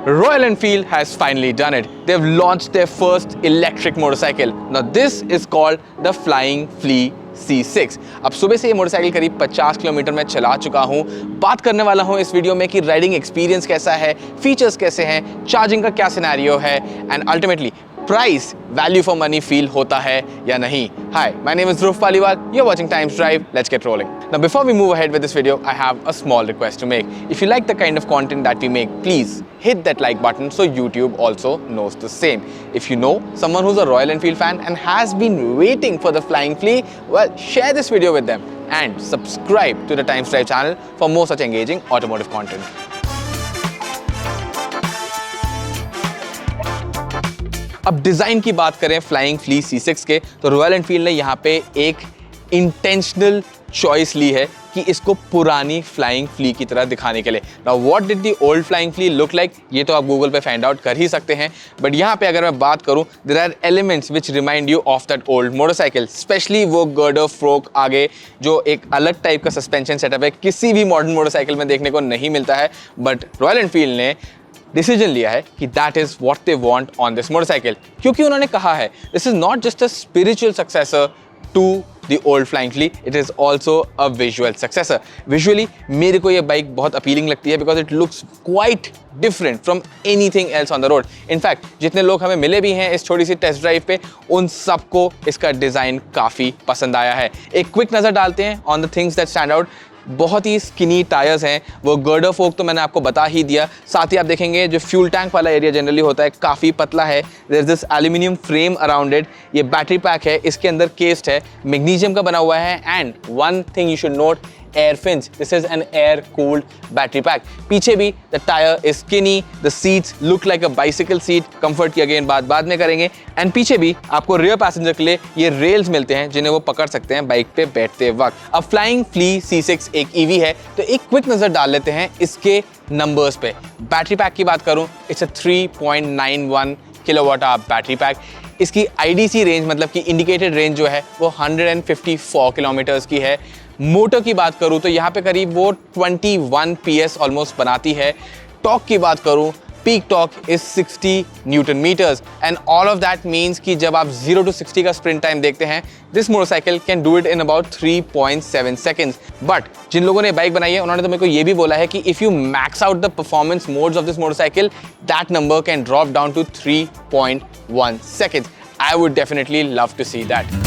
Royal Enfield has finally done it. They've launched their first electric motorcycle. Now this is called the Flying Flea C6। अब सुबह से ये motorcycle करीब 50 kilometre में चला चुका हूँ। बात करने वाला हूँ इस वीडियो में कि राइडिंग एक्सपीरियंस कैसा है, फीचर्स कैसे हैं, चार्जिंग का क्या सिनेरियो है and ultimately price value for money feel होता है या नहीं। Hi, my name is Dhruv Paliwal. You're watching Times Drive. Let's get rolling. Now before we move ahead with this video, I have a small request to make. If you like the kind of content that we make, please hit that like button so YouTube also knows the same. If you know someone who's a Royal Enfield fan and has been waiting for the Flying Flea, well, share this video with them and subscribe to the Times Drive channel for more such engaging automotive content. अब design की बात करें flying flee C6 के, तो royal Enfield ने यहाँ पे एक इंटेंशनल चॉइस ली है कि इसको पुरानी फ्लाइंग फ्ली की तरह दिखाने के लिए। Now what did the old flying flea look like, ये तो आप गूगल पे फाइंड आउट कर ही सकते हैं, बट यहाँ पे अगर मैं बात करूँ, there are elements which remind you of that old motorcycle, specially वो गर्डर फ्रोक आगे जो एक अलग टाइप का सस्पेंशन सेटअप है, किसी भी मॉडर्न मोटरसाइकिल में देखने को नहीं मिलता है। बट रॉयल एनफील्ड ने डिसीजन लिया है कि that is what they want on this motorcycle, क्योंकि उन्होंने कहा है this is not just a spiritual successor to the old flying flea, it is also a visual successor. Visually मेरे को ये बाइक बहुत अपीलिंग लगती है because it looks quite different from anything else on the road. In fact जितने लोग हमें मिले भी हैं इस छोटी सी टेस्ट ड्राइव पे, उन सबको इसका डिज़ाइन काफ़ी पसंद आया है। एक क्विक नज़र डालते हैं on the things that stand out. बहुत ही स्किनी टायर्स हैं, वो गर्डर फोक तो मैंने आपको बता ही दिया। साथ ही आप देखेंगे जो फ्यूल टैंक वाला एरिया जनरली होता है काफ़ी पतला है। There is this aluminium frame around it. ये बैटरी पैक है, इसके अंदर केस्ड है, मैग्नीशियम का बना हुआ है। And one thing you should note, air fins, this is an air cooled battery pack. पीछे भी the tyre is skinny, the seats look like a bicycle seat. Comfort की अगेन बात बाद में करेंगे। एंड पीछे भी आपको रियर पैसेंजर के लिए ये रेल्स मिलते हैं जिन्हें वो पकड़ सकते हैं बाइक पे बैठते वक्त। अब फ्लाइंग फ्ली C6 एक EV है, तो एक क्विक नजर डाल लेते हैं इसके नंबर्स पे। बैटरी पैक की बात करूं, it's a 3.91 kilowatt hour battery pack. इसकी IDC रेंज मतलब कि इंडिकेटेड रेंज जो है वो 154 किलोमीटर्स की है। मोटर की बात करूं तो यहाँ पे करीब वो 21 PS ऑलमोस्ट बनाती है। टॉर्क की बात करूं, peak torque is 60 newton metres and all of that means कि जब आप 0 to 60 का स्प्रिंट टाइम देखते हैं, this motorcycle can do it in about 3.7 seconds. But जिन लोगों ने बाइक बनाई है उन्होंने तो मेरे को ये भी बोला है कि if you max out the performance modes of this motorcycle, that number can drop down to 3.1 seconds. I would definitely love to see that.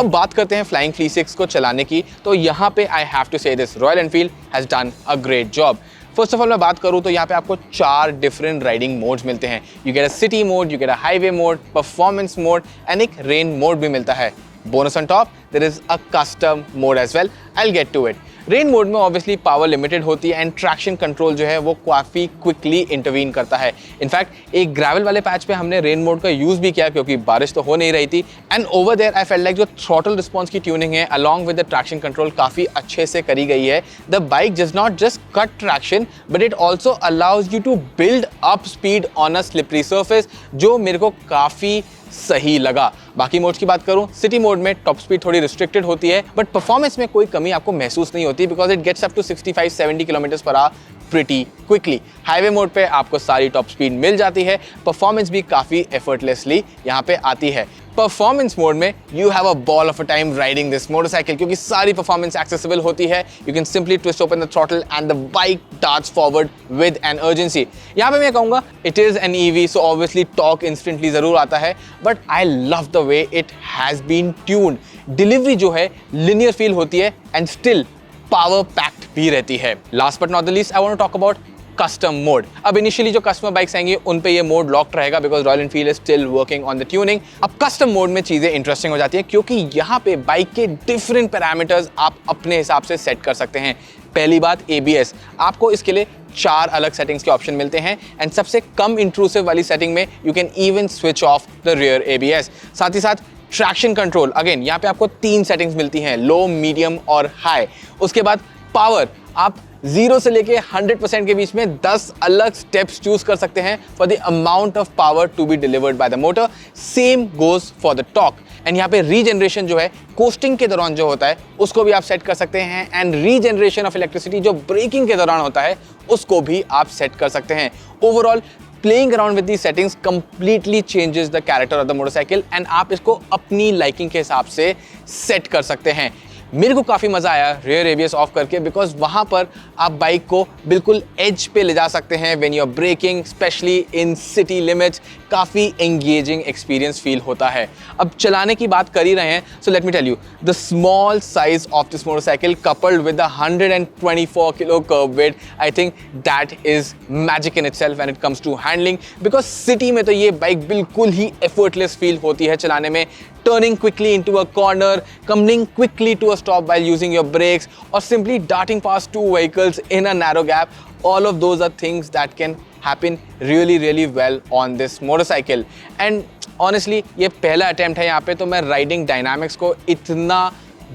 अब बात करते हैं फ्लाइंग फ्ली 6 को चलाने की, तो यहाँ पे आई have to say this, royal Enfield has done a great job. First of all मैं बात करूँ तो यहाँ पे आपको 4 डिफरेंट राइडिंग मोड्स मिलते हैं। You get a city mode, you get a highway mode, performance mode and एक रेन मोड भी मिलता है। Bonus on top there is a custom mode as well, I will get to it. Rain mode में obviously power limited होती है and traction control जो है वो काफ़ी क्विकली इंटरवीन करता है। इनफैक्ट एक ग्रेवल वाले पैच पे हमने रेन मोड का यूज़ भी किया क्योंकि बारिश तो हो नहीं रही थी। And over there I felt like जो थ्रॉटल रिस्पॉन्स की ट्यूनिंग है along with the traction control काफ़ी अच्छे से करी गई है। The bike does not just cut traction but it also allows you to build up speed on a slippery surface, जो मेरे को काफ़ी सही लगा। बाकी मोड्स की बात करूं, सिटी मोड में टॉप स्पीड थोड़ी रिस्ट्रिक्टेड होती है बट परफॉर्मेंस में कोई कमी आपको महसूस नहीं होती because it gets up to 65-70 kilometres per hour pretty quickly. Highway mode पे आपको सारी टॉप स्पीड मिल जाती है, परफॉर्मेंस भी काफ़ी एफर्टलेसली यहाँ पे आती है। परफॉर्मेंस मोड में you have a ball of a time riding this motorcycle क्योंकि सारी परफॉर्मेंस एक्सेसिबल होती है। You can simply twist open the throttle and the bike darts forward with an urgency. यहाँ पे मैं कहूँगा it is an EV, so obviously torque instantly ज़रूर आता है but I love the way it has been tuned. Delivery जो है linear feel होती है एंड स्टिल पावर पैक्ड भी रहती है। Last but not the least I want to talk about custom mode. अब इनिशियली जो कस्टमर बाइक्स आएंगी उन पे ये मोड लॉक्ड रहेगा because Royal Enfield is still working on the tuning. अब कस्टम मोड में चीज़ें इंटरेस्टिंग हो जाती है क्योंकि यहाँ पे बाइक के डिफरेंट पैरामीटर्स आप अपने हिसाब से सेट कर सकते हैं। पहली बात ABS, आपको इसके लिए 4 अलग सेटिंग्स के ऑप्शन मिलते हैं एंड सबसे कम इंट्रूसिव वाली सेटिंग में you can even switch off the rear ABS। साथ ही साथ ट्रैक्शन कंट्रोल, अगेन यहाँ पे आपको 3 सेटिंग्स मिलती हैं, लो, मीडियम और हाई। उसके बाद पावर, आप 0 से लेके 100% के बीच में 10 अलग स्टेप्स चूज कर सकते हैं for the amount of power to be delivered by the motor. Same goes for the torque. And यहाँ पे रीजनरेशन जो है कोस्टिंग के दौरान जो होता है उसको भी आप सेट कर सकते हैं, एंड रीजनरेशन ऑफ इलेक्ट्रिसिटी जो ब्रेकिंग के दौरान होता है उसको भी आप सेट कर सकते हैं। Overall playing around with the settings completely changes the character of the motorcycle, and आप इसको अपनी लाइकिंग के हिसाब से सेट कर सकते हैं। मेरे को काफ़ी मज़ा आया रेयर एबीएस ऑफ करके, बिकॉज वहाँ पर आप बाइक को बिल्कुल एज पे ले जा सकते हैं when you are braking, especially in city limits. काफ़ी एंगेजिंग एक्सपीरियंस फील होता है। अब चलाने की बात कर ही रहे हैं, so let me tell you the small size of this motorcycle coupled with the 124 kilo curb weight, I think that is magic in itself when it comes to handling. Because city में तो ये bike बिल्कुल ही effortless feel होती है चलाने में, turning quickly into a corner, coming quickly to a stop while using your brakes, or simply darting past two vehicles in a narrow gap. All of those are things that can happen really well on this motorcycle. And honestly, ये पहला attempt है यहाँ पे, तो मैं riding dynamics को इतना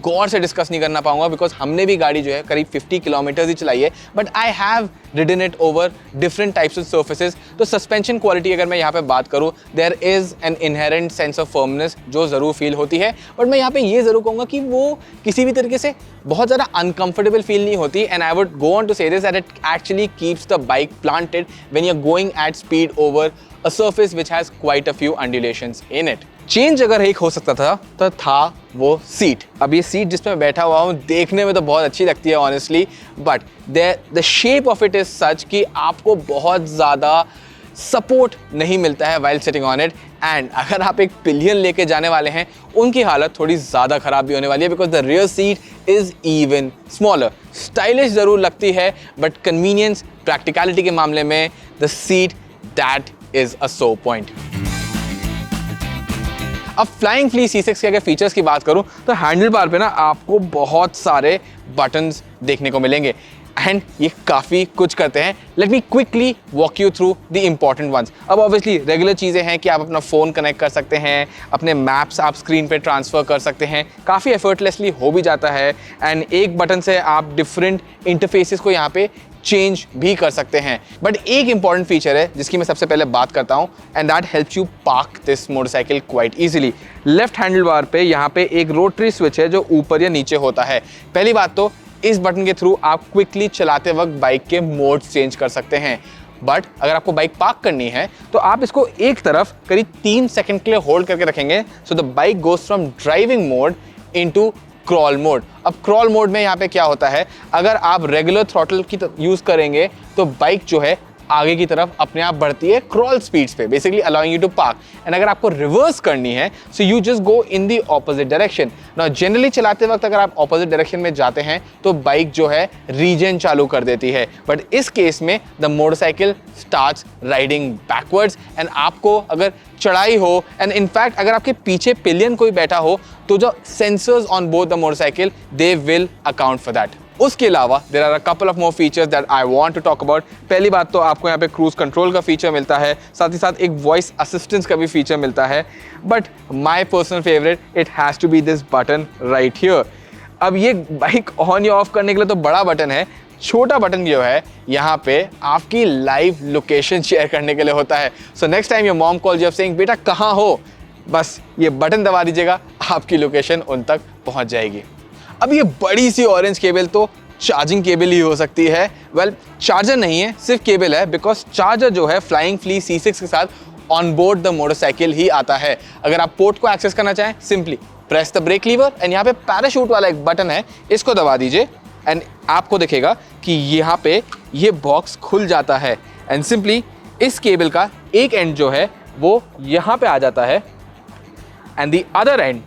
गौर से डिस्कस नहीं करना पाऊंगा, बिकॉज हमने भी गाड़ी जो है करीब 50 किलोमीटर ही चलाई है, but I have ridden it over different types of surfaces. तो सस्पेंशन क्वालिटी अगर मैं यहाँ पे बात करूँ, there is an inherent sense of firmness जो ज़रूर फील होती है, बट मैं यहाँ पे ये ज़रूर कहूँगा कि वो किसी भी तरीके से बहुत ज़्यादा अनकंफर्टेबल फील नहीं होती। And I would go on to say this that it actually keeps the bike planted when you are going at speed over a surface which has quite a few undulations in it. Change अगर एक हो सकता था तो था वो seat. अब ये सीट जिस पे मैं बैठा हुआ हूँ देखने में तो बहुत अच्छी लगती है honestly, but the shape of it is such कि आपको बहुत ज़्यादा सपोर्ट नहीं मिलता है while sitting on it. And अगर आप एक पिलियन लेके जाने वाले हैं, उनकी हालत थोड़ी ज़्यादा ख़राब भी होने वाली है, because the rear seat is even smaller. Stylish ज़रूर लगती है, बट कन्वीनियंस, प्रैक्टिकलिटी के मामले में the seat that is a so point. अब फ्लाइंग फ्ली C6 के अगर फीचर्स की बात करूं तो हैंडल बार पे ना आपको बहुत सारे बटन्स देखने को मिलेंगे, एंड ये काफ़ी कुछ करते हैं। Let me quickly walk you through the important ones. अब ऑब्वियसली रेगुलर चीज़ें हैं कि आप अपना फ़ोन कनेक्ट कर सकते हैं, अपने मैप्स आप स्क्रीन पे ट्रांसफ़र कर सकते हैं, काफ़ी एफर्टलेसली हो भी जाता है। एंड एक बटन से आप डिफरेंट इंटरफेसेस को यहाँ पे चेंज भी कर सकते हैं। बट एक इंपॉर्टेंट फीचर है जिसकी मैं सबसे पहले बात करता हूँ, and that helps you park this motorcycle quite easily. Left handle bar पे यहाँ पे एक रोटरी स्विच है जो ऊपर या नीचे होता है। पहली बात तो इस बटन के थ्रू आप क्विकली चलाते वक्त बाइक के मोड चेंज कर सकते हैं, बट अगर आपको बाइक पार्क करनी है तो आप इसको एक तरफ करीब 3 सेकंड के लिए होल्ड करके रखेंगे, so the bike goes from driving mode into crawl mode. अब क्रॉल मोड में यहाँ पे क्या होता है, अगर आप रेगुलर थ्रॉटल की यूज़ करेंगे तो बाइक जो है आगे की तरफ अपने आप बढ़ती है क्रॉल स्पीड्स पे, basically allowing you to park. And अगर आपको रिवर्स करनी है so you just go in the opposite direction. Now generally चलाते वक्त अगर आप ऑपोजिट डायरेक्शन में जाते हैं तो बाइक जो है रीजन चालू कर देती है, बट इस केस में the motorcycle starts riding backwards. And आपको अगर चढ़ाई हो, एंड इनफैक्ट अगर आपके पीछे पिलियन कोई बैठा हो, तो जो sensors on both the motorcycle they will account for that. उसके अलावा there are a couple of more features that I want to talk about. पहली बात तो आपको यहाँ पे क्रूज कंट्रोल का फीचर मिलता है, साथ ही साथ एक वॉइस असिस्टेंस का भी फीचर मिलता है, but my personal favourite it has to be this button right here. अब ये बाइक ऑन या ऑफ करने के लिए तो बड़ा बटन है, छोटा बटन जो है यहाँ पे आपकी लाइव लोकेशन शेयर करने के लिए होता है। So next time your mom calls you up saying बेटा कहाँ हो, बस ये बटन दबा दीजिएगा, आपकी लोकेशन उन तक पहुँच जाएगी। अब ये बड़ी सी ऑरेंज केबल तो चार्जिंग केबल ही हो सकती है। वेल, चार्जर नहीं है, सिर्फ केबल है, बिकॉज चार्जर जो है फ्लाइंग फ्ली C6 के साथ ऑन बोर्ड द मोटरसाइकिल ही आता है। अगर आप पोर्ट को एक्सेस करना चाहें, simply press the brake lever, and यहाँ पे पैराशूट वाला एक बटन है, इसको दबा दीजिए, एंड आपको दिखेगा कि यहाँ पे ये बॉक्स खुल जाता है। एंड सिंपली इस केबल का एक एंड जो है वो यहाँ पे आ जाता है, and the other and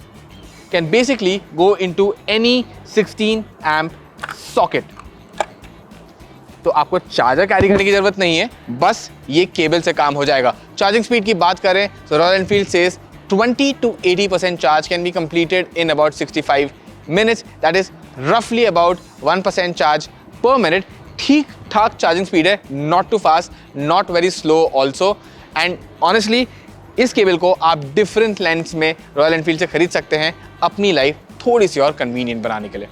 can basically go into any 16 amp socket। तो आपको चार्जर कैरी करने की जरूरत नहीं है, बस ये केबल से काम हो जाएगा। चार्जिंग स्पीड की बात करें तो royal Enfield says 20 to 80% charge can be completed in about 65 minutes, that is roughly about 1% charge per minute। ठीक ठाक चार्जिंग स्पीड है, not too fast, not very slow also। And honestly इस cable को आप डिफरेंट लेंथ में royal Enfield से खरीद सकते हैं अपनी लाइफ थोड़ी सी और कन्वीनियंट बनाने के लिए।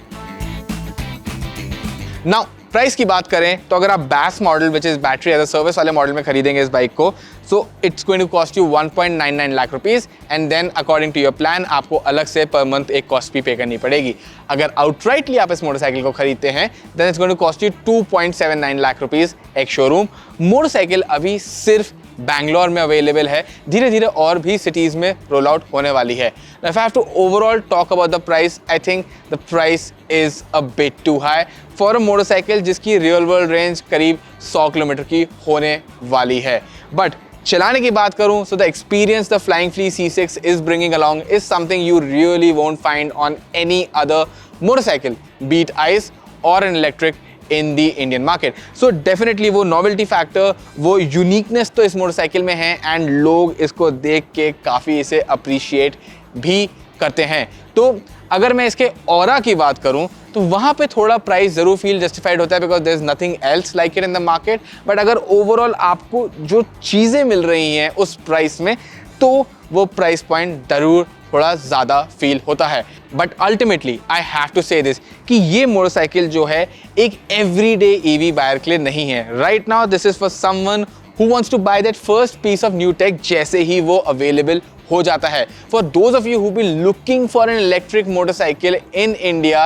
नाउ प्राइस की बात करें तो अगर आप base model which is battery as a service वाले मॉडल में खरीदेंगे इस बाइक को, so it's going to cost you 1.99 lakh rupees and then according to your plan आपको अलग से पर मंथ एक कॉस्ट भी पे करनी पड़ेगी। अगर आउटराइटली आप इस मोटरसाइकिल को खरीदते हैं then it's going to cost you 2.79 lakh rupees ex showroom. Motorcycle अभी सिर्फ बैंगलोर में अवेलेबल है, धीरे धीरे और भी सिटीज में रोल आउट होने वाली है। Now, if I have to overall talk about the price, I think the price is a bit too high for a motorcycle जिसकी real world range करीब 100 किलोमीटर की होने वाली है। But चलाने की बात करूं, so the experience the Flying Flea C6 is bringing along is something you really won't find on any other motorcycle, be it ICE or an electric in the Indian market. So definitely वो novelty factor, वो uniqueness तो इस motorcycle में है and लोग इसको देख के काफ़ी इसे अप्रिशिएट भी करते हैं। तो अगर मैं इसके ऑरा की बात करूं तो वहाँ पे थोड़ा प्राइस ज़रूर फील जस्टिफाइड होता है because there is nothing else like it in the market. But अगर ओवरऑल आपको जो चीज़ें मिल रही हैं उस प्राइस में तो वो प्राइस पॉइंट ज़रूर थोड़ा ज़्यादा फील होता है। But ultimately I have to say this कि ये मोटरसाइकिल जो है एक एवरीडे ईवी बायर के लिए नहीं है। Right now this is for someone who wants to buy that first piece of new tech जैसे ही वो available हो जाता है। For those of you who be looking for an electric motorcycle in India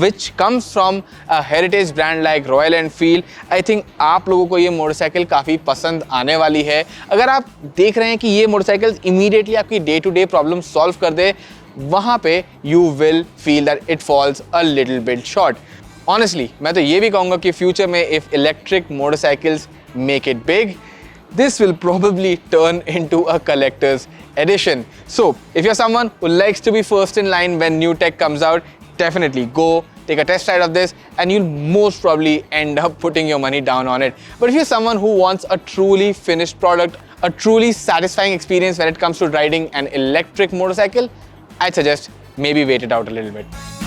which comes from a heritage brand like Royal Enfield, I think आप लोगों को ये motorcycle काफ़ी पसंद आने वाली है। अगर आप देख रहे हैं कि ये मोटरसाइकिल इमीडिएटली आपकी day to day problem solve कर दे, वहाँ पे you will feel that it falls a little bit short. Honestly, मैं तो ये भी कहूँगा कि फ्यूचर में if electric motorcycles make it big, this will probably turn into a collector's edition. So, if you're someone who likes to be first in line when new tech comes out, definitely go take a test ride of this and you'll most probably end up putting your money down on it. But if you're someone who wants a truly finished product, a truly satisfying experience when it comes to riding an electric motorcycle, I'd suggest maybe wait it out a little bit.